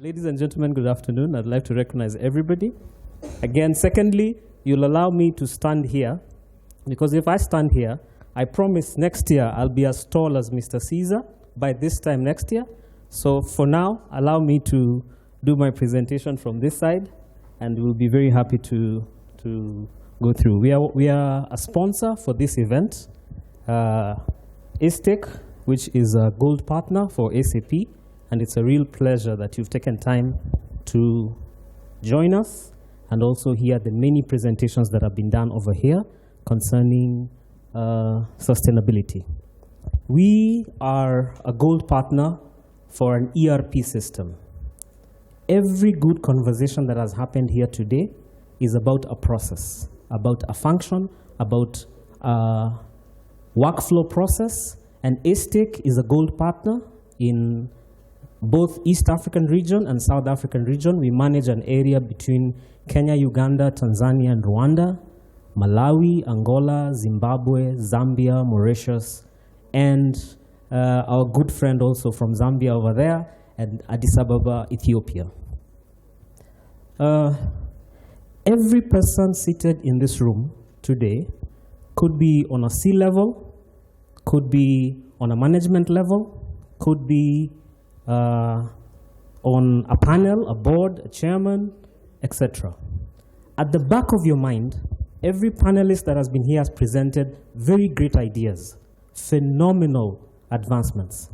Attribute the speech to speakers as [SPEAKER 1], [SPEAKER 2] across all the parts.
[SPEAKER 1] Ladies and gentlemen, good afternoon. I'd like to recognize everybody. Again, secondly, you'll allow me to stand here, because if I stand here, I promise next year I'll be as tall as Mr. Caesar by this time next year. So for now, allow me to do my presentation from this side, and we'll be very happy to go through. We are a sponsor for this event, ASTEC, which is a gold partner for SAP, and it's a real pleasure that you've taken time to join us and also hear the many presentations that have been done over here concerning sustainability. We are a gold partner for an ERP system. Every good conversation that has happened here today is about a process, about a function, about a workflow process, and ASTEC is a gold partner in both East African region and South African region. We manage an area between Kenya, Uganda, Tanzania, and Rwanda, Malawi, Angola, Zimbabwe, Zambia, Mauritius, and our good friend also from Zambia over there, and Addis Ababa, Ethiopia. Every person seated in this room today could be on a C-level, could be on a management level, could be on a panel, a board, a chairman, etc. At the back of your mind, every panelist that has been here has presented very great ideas, phenomenal advancements.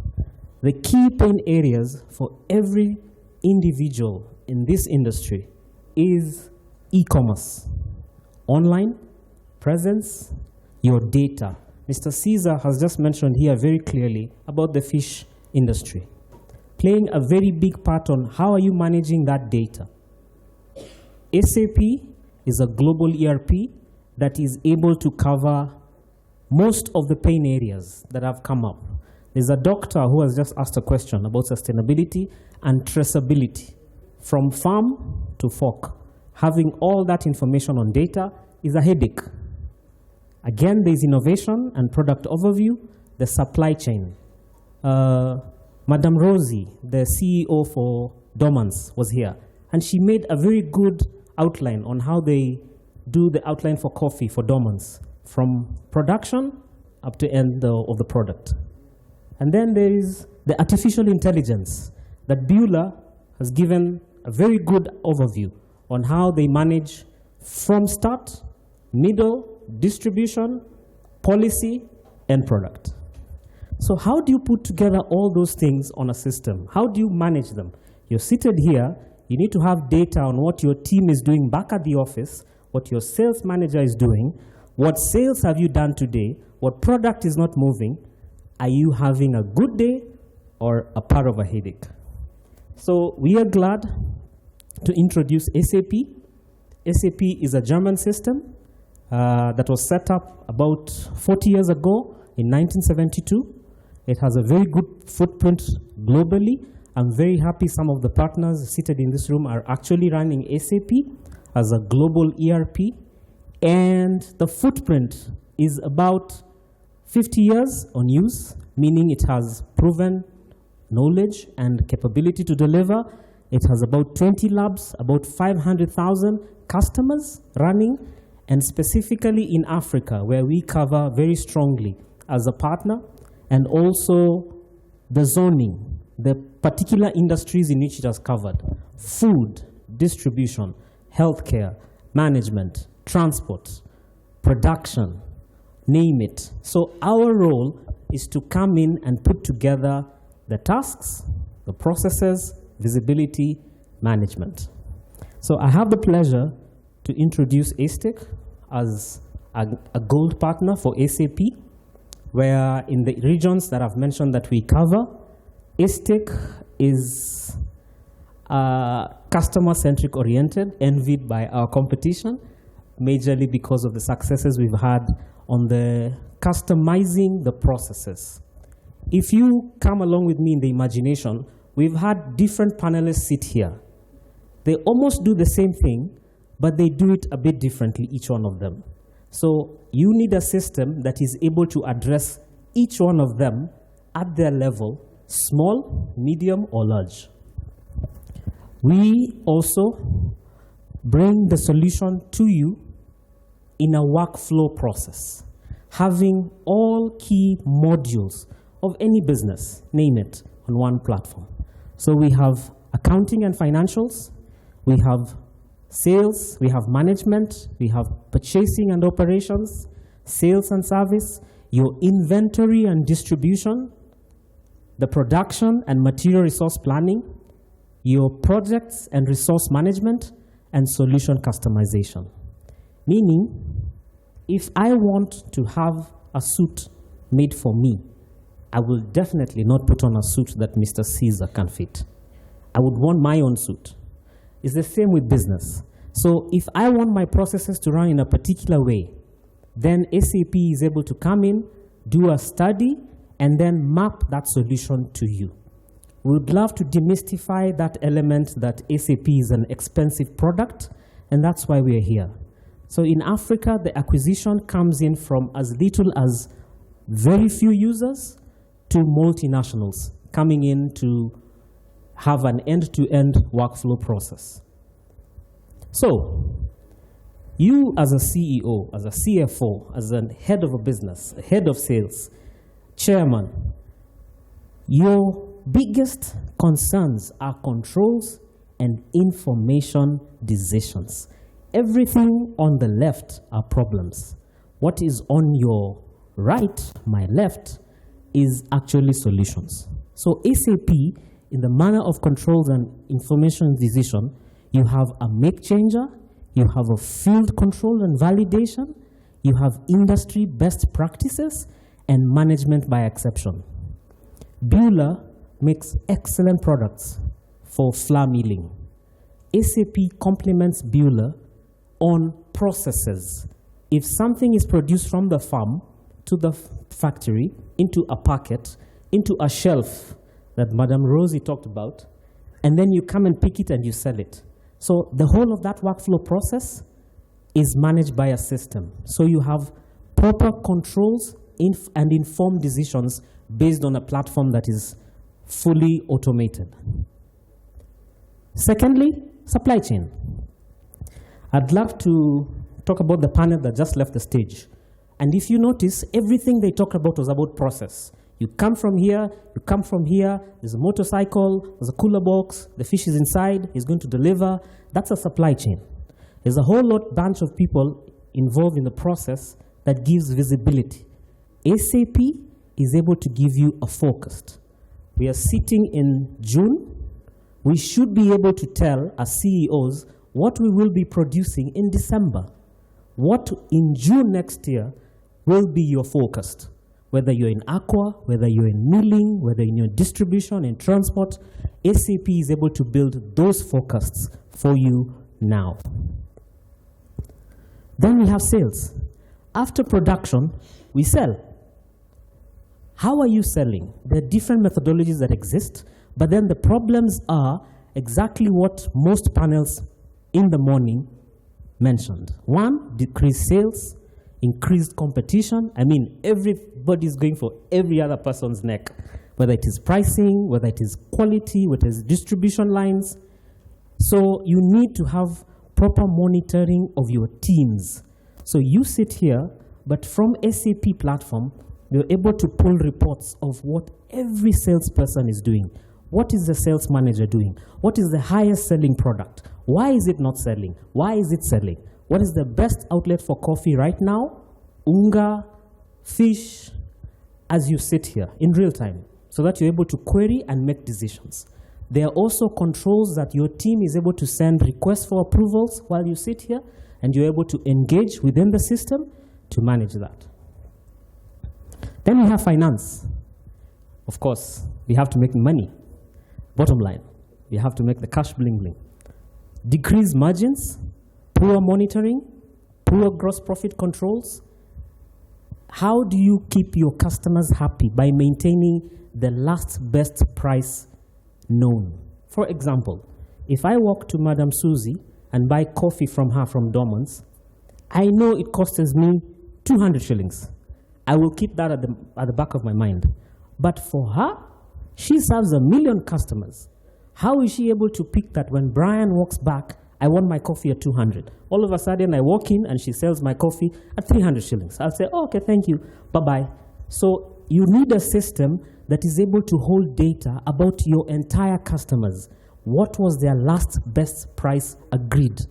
[SPEAKER 1] The key pain areas for every individual in this industry is e-commerce, online presence, your data. Mr. Caesar has just mentioned here very clearly about the fish industry, playing a very big part on how are you managing that data. SAP is a global ERP that is able to cover most of the pain areas that have come up. There's a doctor who has just asked a question about sustainability and traceability. From farm to fork, having all that information on data is a headache. Again, there's innovation and product overview, the supply chain. Madam Rosie, the CEO for Dormans, was here, and she made a very good outline on how they do the outline for coffee for Dormans, from production up to end of the product. And then there is the artificial intelligence that Beulah has given a very good overview on how they manage from start, middle, distribution, policy, and product. So how do you put together all those things on a system? How do you manage them? You're seated here, you need to have data on what your team is doing back at the office, what your sales manager is doing, what sales have you done today, what product is not moving, are you having a good day or a part of a headache? So we are glad to introduce SAP. SAP is a German system that was set up about 40 years ago in 1972. It has a very good footprint globally. I'm very happy some of the partners seated in this room are actually running SAP as a global ERP. And the footprint is about 50 years on use, meaning it has proven knowledge and capability to deliver. It has about 20 labs, about 500,000 customers running, and specifically in Africa, where we cover very strongly as a partner, and also the zoning, the particular industries in which it has covered: food, distribution, healthcare, management, transport, production, name it. So our role is to come in and put together the tasks, the processes, visibility, management. So I have the pleasure to introduce ASTEC as a gold partner for SAP, where in the regions that I've mentioned that we cover, ASTEC is customer-centric oriented, envied by our competition, majorly because of the successes we've had on the customizing the processes. If you come along with me in the imagination, we've had different panelists sit here. They almost do the same thing, but they do it a bit differently, each one of them. So you need a system that is able to address each one of them at their level, small, medium, or large. We also bring the solution to you in a workflow process, having all key modules of any business, name it, on one platform. So we have accounting and financials, we have sales, we have management, we have purchasing and operations, sales and service, your inventory and distribution, the production and material resource planning, your projects and resource management, and solution customization. Meaning, if I want to have a suit made for me, I will definitely not put on a suit that Mr. Caesar can fit. I would want my own suit. It's the same with business. So if I want my processes to run in a particular way, then SAP is able to come in, do a study, and then map that solution to you. We would love to demystify that element that SAP is an expensive product, and that's why we are here. So in Africa, the acquisition comes in from as little as very few users to multinationals coming in to have an end-to-end workflow process. So, you as a CEO, as a CFO, as a head of a business, a head of sales, chairman, your biggest concerns are controls and information decisions. Everything on the left are problems. What is on your right, my left, is actually solutions. So SAP, in the manner of controls and information decision, you have a make changer, you have a field control and validation, you have industry best practices, and management by exception. Bueller makes excellent products for flour milling. SAP complements Bueller on processes. If something is produced from the farm to the factory, into a packet, into a shelf that Madame Rosie talked about, and then you come and pick it and you sell it. So the whole of that workflow process is managed by a system. So you have proper controls and informed decisions based on a platform that is fully automated. Secondly, supply chain. I'd love to talk about the panel that just left the stage. And if you notice, everything they talked about was about process. You come from here, there's a motorcycle, there's a cooler box, the fish is inside, he's going to deliver. That's a supply chain. There's a whole bunch of people involved in the process that gives visibility. SAP is able to give you a forecast. We are sitting in June. We should be able to tell as CEOs what we will be producing in December. What in June next year will be your forecast. Whether you're in aqua, whether you're in milling, whether in your distribution and transport, SAP is able to build those forecasts for you now. Then we have sales. After production, we sell. How are you selling? There are different methodologies that exist, but then the problems are exactly what most panels in the morning mentioned. One, decreased sales, increased competition. I mean, everybody's going for every other person's neck, whether it is pricing, whether it is quality, whether it is distribution lines. So you need to have proper monitoring of your teams. So you sit here, but from SAP platform, you're able to pull reports of what every salesperson is doing. What is the sales manager doing? What is the highest selling product? Why is it not selling? Why is it selling? What is the best outlet for coffee right now? Unga, fish, as you sit here in real time, so that you're able to query and make decisions. There are also controls that your team is able to send requests for approvals while you sit here, and you're able to engage within the system to manage that. Then we have finance. Of course, we have to make money. Bottom line, we have to make the cash bling bling. Decrease margins, poor monitoring, poor gross profit controls. How do you keep your customers happy? By maintaining the last best price known. For example, if I walk to Madame Susie and buy coffee from her from Dormans, I know it costs me 200 shillings. I will keep that at the back of my mind. But for her, she serves 1 million customers. How is she able to pick that when Brian walks back, I want my coffee at 200. All of a sudden, I walk in and she sells my coffee at 300 shillings. I'll say, oh, okay, thank you, bye-bye. So you need a system that is able to hold data about your entire customers. What was their last best price agreed?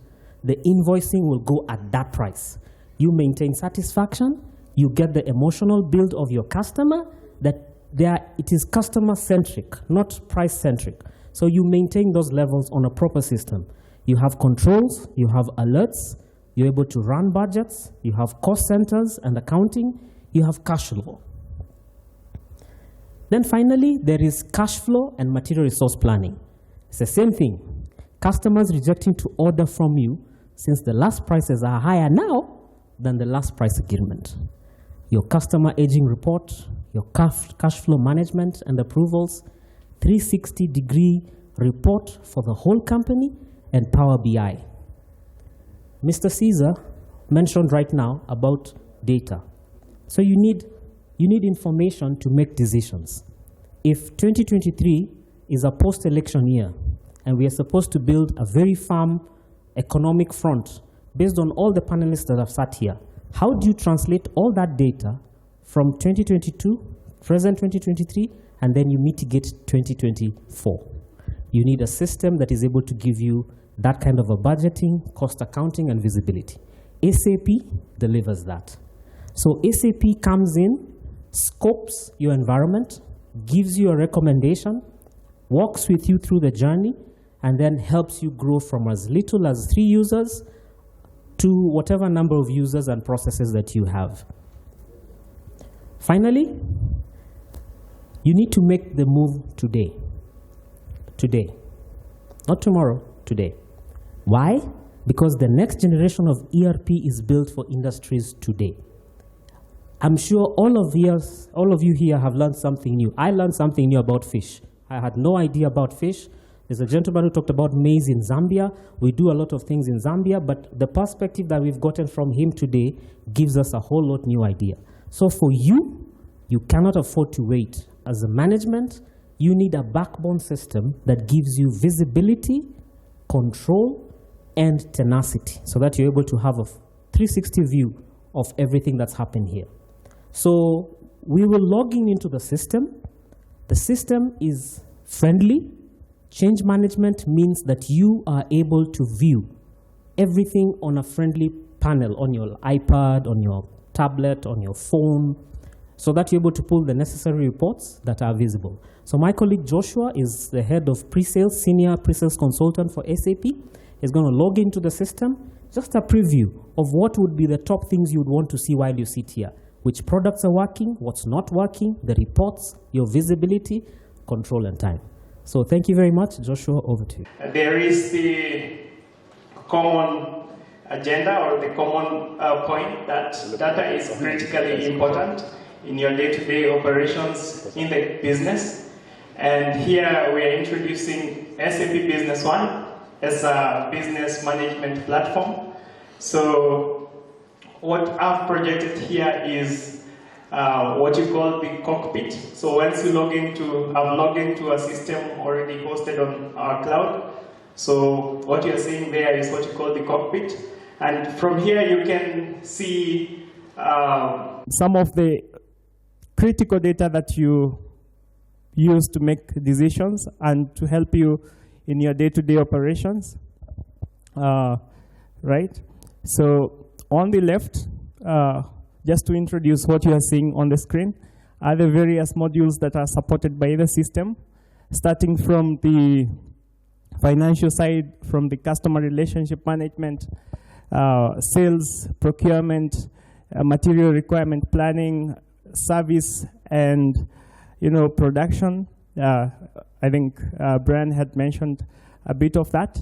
[SPEAKER 1] The invoicing will go at that price. You maintain satisfaction, you get the emotional build of your customer, that it is customer-centric, not price-centric. So you maintain those levels on a proper system. You have controls, you have alerts, you're able to run budgets, you have cost centers and accounting, you have cash flow. Then finally, there is cash flow and material resource planning. It's the same thing. Customers rejecting to order from you since the last prices are higher now than the last price agreement. Your customer aging report, your cash flow management and approvals, 360-degree report for the whole company, and Power BI. Mr. Caesar mentioned right now about data. So you need information to make decisions. If 2023 is a post-election year, and we are supposed to build a very firm economic front based on all the panelists that have sat here, how do you translate all that data from 2022, present 2023, and then you mitigate 2024? You need a system that is able to give you that kind of a budgeting, cost accounting, and visibility. SAP delivers that. So SAP comes in, scopes your environment, gives you a recommendation, walks with you through the journey, and then helps you grow from as little as 3 users to whatever number of users and processes that you have. Finally, you need to make the move today. Today. Not tomorrow, today. Why? Because the next generation of ERP is built for industries today. I'm sure all of you here have learned something new. I learned something new about fish. I had no idea about fish. There's a gentleman who talked about maize in Zambia. We do a lot of things in Zambia, but the perspective that we've gotten from him today gives us a whole lot new idea. So for you, you cannot afford to wait. As a management, you need a backbone system that gives you visibility, control, and tenacity so that you're able to have a 360 view of everything that's happened here. So we will log into the system. The system is friendly. Change management means that you are able to view everything on a friendly panel on your iPad, on your tablet, on your phone, so that you're able to pull the necessary reports that are visible. So my colleague Joshua is the head of pre-sales, senior pre-sales consultant for SAP. He's going to log into the system, just a preview of what would be the top things you would want to see while you sit here. Which products are working, what's not working, the reports, your visibility, control, and time. So thank you very much. Joshua, over to you.
[SPEAKER 2] There is the common agenda or the common point that data is critically important in your day-to-day operations in the business. And here we are introducing SAP Business One as a business management platform. So what I've projected here is what you call the cockpit. So once you I've logged into a system already hosted on our cloud. So what you're seeing there is what you call the cockpit. And from here you can see
[SPEAKER 3] some of the critical data that you use to make decisions and to help you in your day-to-day operations, right? So on the left, just to introduce what you are seeing on the screen, are the various modules that are supported by the system, starting from the financial side, from the customer relationship management, sales, procurement, material requirement planning, service, and production. I think Brian had mentioned a bit of that.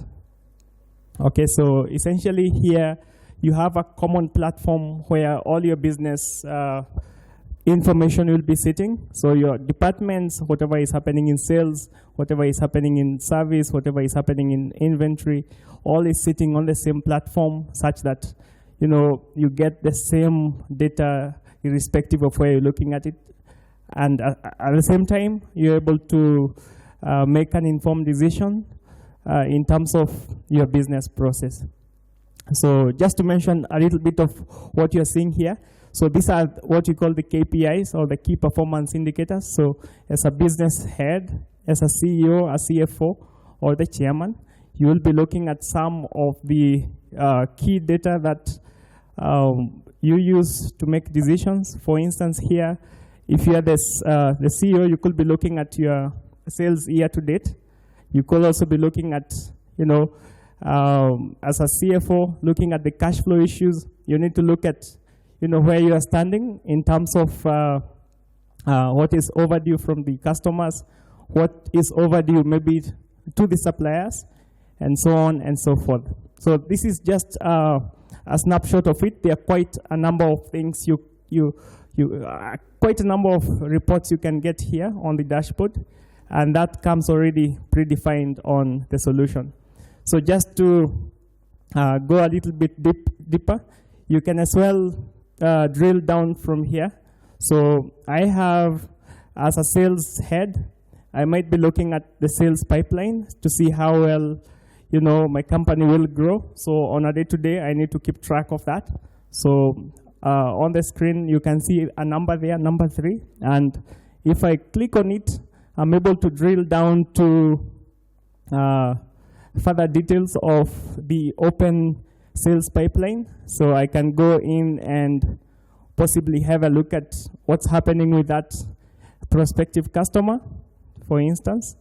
[SPEAKER 3] Okay, so essentially here you have a common platform where all your business information will be sitting. So your departments, whatever is happening in sales, whatever is happening in service, whatever is happening in inventory, all is sitting on the same platform such that you get the same data irrespective of where you're looking at it. And at the same time, you're able to make an informed decision in terms of your business process. So just to mention a little bit of what you're seeing here. So these are what you call the KPIs, or the key performance indicators. So as a business head, as a CEO, a CFO, or the chairman, you will be looking at some of the key data that you use to make decisions. For instance, here, if you are the CEO, you could be looking at your sales year to date. You could also be looking at, as a CFO, looking at the cash flow issues. You need to look at, where you are standing in terms of what is overdue from the customers, what is overdue maybe to the suppliers, and so on and so forth. So this is just a snapshot of it. There are quite a number of things quite a number of reports you can get here on the dashboard, and that comes already predefined on the solution. So just to go a little bit deeper, you can as well drill down from here. So I have, as a sales head, I might be looking at the sales pipeline to see how well, my company will grow. So on a day-to-day, I need to keep track of that. So on the screen, you can see a number there, number 3. And if I click on it, I'm able to drill down to further details of the open sales pipeline. So I can go in and possibly have a look at what's happening with that prospective customer, for instance.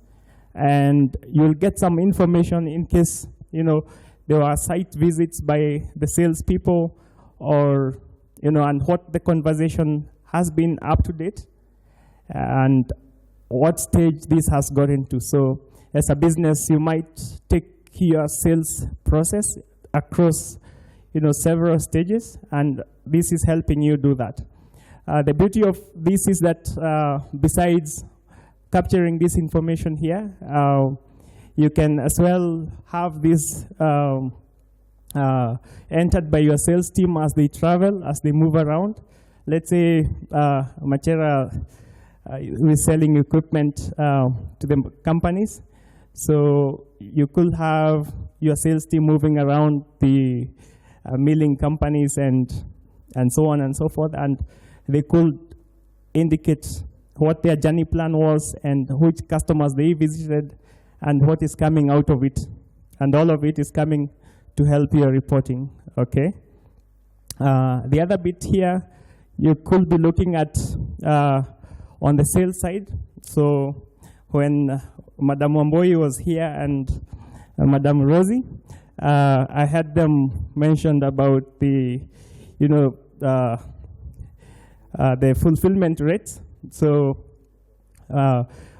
[SPEAKER 3] And you'll get some information in case, there are site visits by the salespeople, or, and what the conversation has been up to date, and what stage this has gotten to. So as a business, you might take your sales process across, several stages, and this is helping you do that. The beauty of this is that besides capturing this information here, you can as well have this entered by your sales team as they travel, as they move around. Let's say Machera is selling equipment to the companies. So you could have your sales team moving around the milling companies and so on and so forth, and they could indicate what their journey plan was and which customers they visited and what is coming out of it. And all of it is coming to help your reporting, okay? The other bit here, you could be looking at on the sales side. So when Madam Wamboi was here and Madam Rosie, I had them mentioned about the, the fulfillment rates. So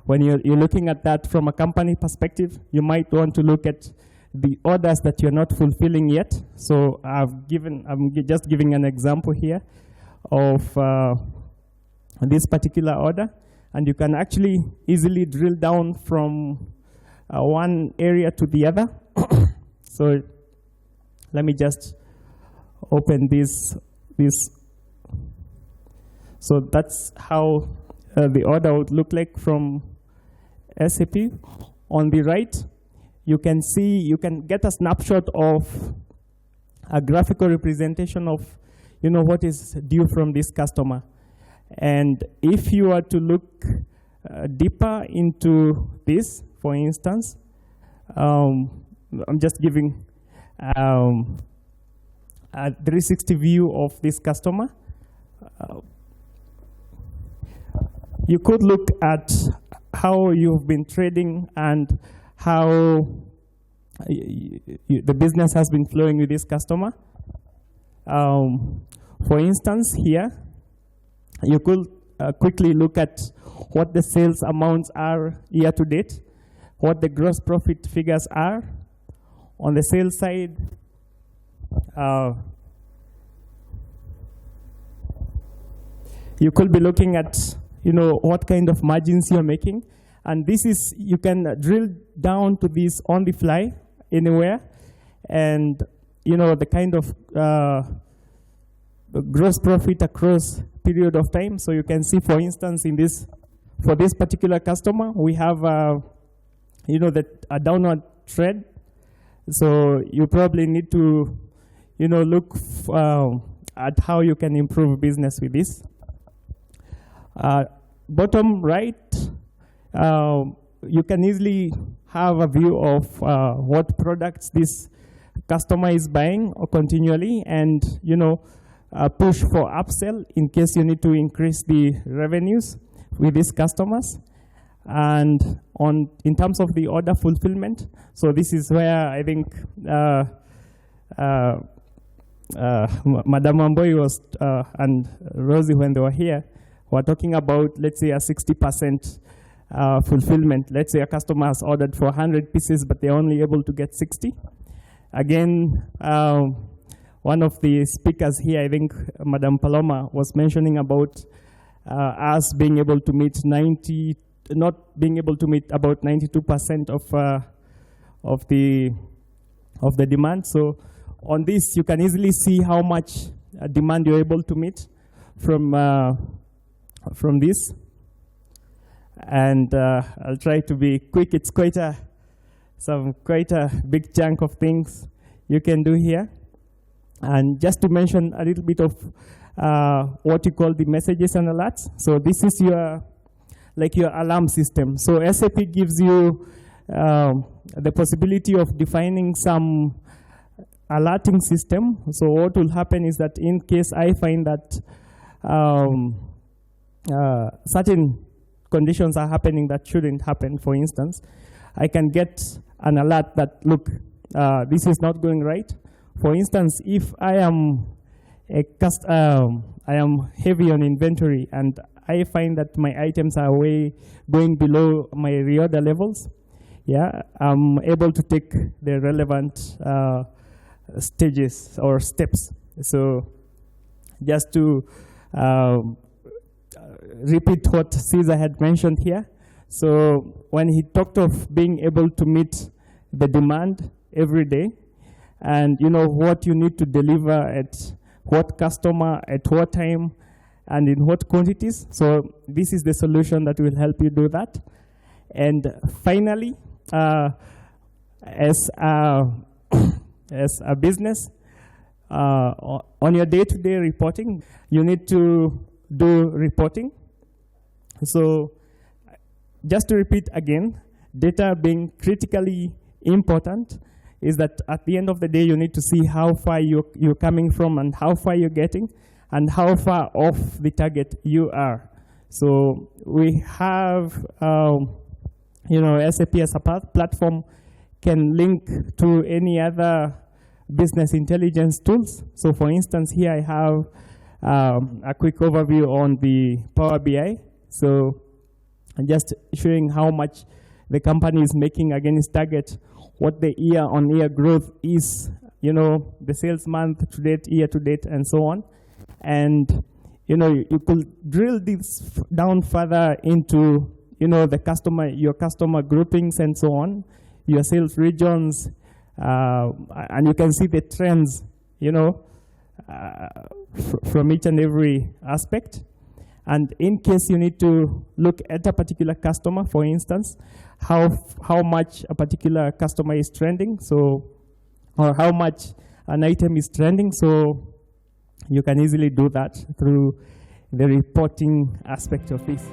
[SPEAKER 3] when you're looking at that from a company perspective, you might want to look at the orders that you're not fulfilling yet. So I'm just giving an example here of this particular order, and you can actually easily drill down from one area to the other. So let me just open this. So that's how the order would look like from SAP. On the right, you can see, you can get a snapshot of a graphical representation of, what is due from this customer. And if you are to look deeper into this, for instance, I'm just giving a 360 view of this customer. You could look at how you've been trading and how the business has been flowing with this customer. For instance, here, you could quickly look at what the sales amounts are year to date, what the gross profit figures are. On the sales side, you could be looking at what kind of margins you're making. And this is, you can drill down to this on the fly, anywhere. And, the kind of gross profit across period of time. So you can see, for instance, for this particular customer, we have a downward trend. So you probably need to, look at how you can improve business with this. Bottom right, you can easily have a view of what products this customer is buying continually, and push for upsell in case you need to increase the revenues with these customers. And in terms of the order fulfillment, so this is where I think Madam Amboi was and Rosie, when they were here, were talking about, let's say, a 60% fulfillment. Let's say a customer has ordered for 100 pieces, but they're only able to get 60. Again, one of the speakers here, I think Madam Paloma, was mentioning about us being able to meet not being able to meet about 92% of the demand. So on this, you can easily see how much demand you're able to meet from this. And I'll try to be quick. It's quite a big chunk of things you can do here. And just to mention a little bit of what you call the messages and alerts. So this is your alarm system. So SAP gives you the possibility of defining some alerting system. So what will happen is that in case I find that certain conditions are happening that shouldn't happen, for instance, I can get an alert that, look, this is not going right. For instance, if I am heavy on inventory and I find that my items are going below my reorder levels, I'm able to take the relevant stages or steps. So just to repeat what Caesar had mentioned here. So when he talked of being able to meet the demand every day, and what you need to deliver at what customer, at what time, and in what quantities. So this is the solution that will help you do that. And finally, as a business, on your day-to-day reporting, you need to do reporting. So just to repeat again, data being critically important is that at the end of the day, you need to see how far you're coming from and how far you're getting and how far off the target you are. So we have, SAP as a platform can link to any other business intelligence tools. So for instance, here I have a quick overview on the Power BI. So I'm just showing how much the company is making against target, what the year-on-year growth is, the sales month to date, year to date, and so on. And you could drill this down further into your customer groupings and so on, your sales regions, and you can see the trends, from each and every aspect. And in case you need to look at a particular customer, for instance, how much a particular customer is trending, or how much an item is trending, so you can easily do that through the reporting aspect of this.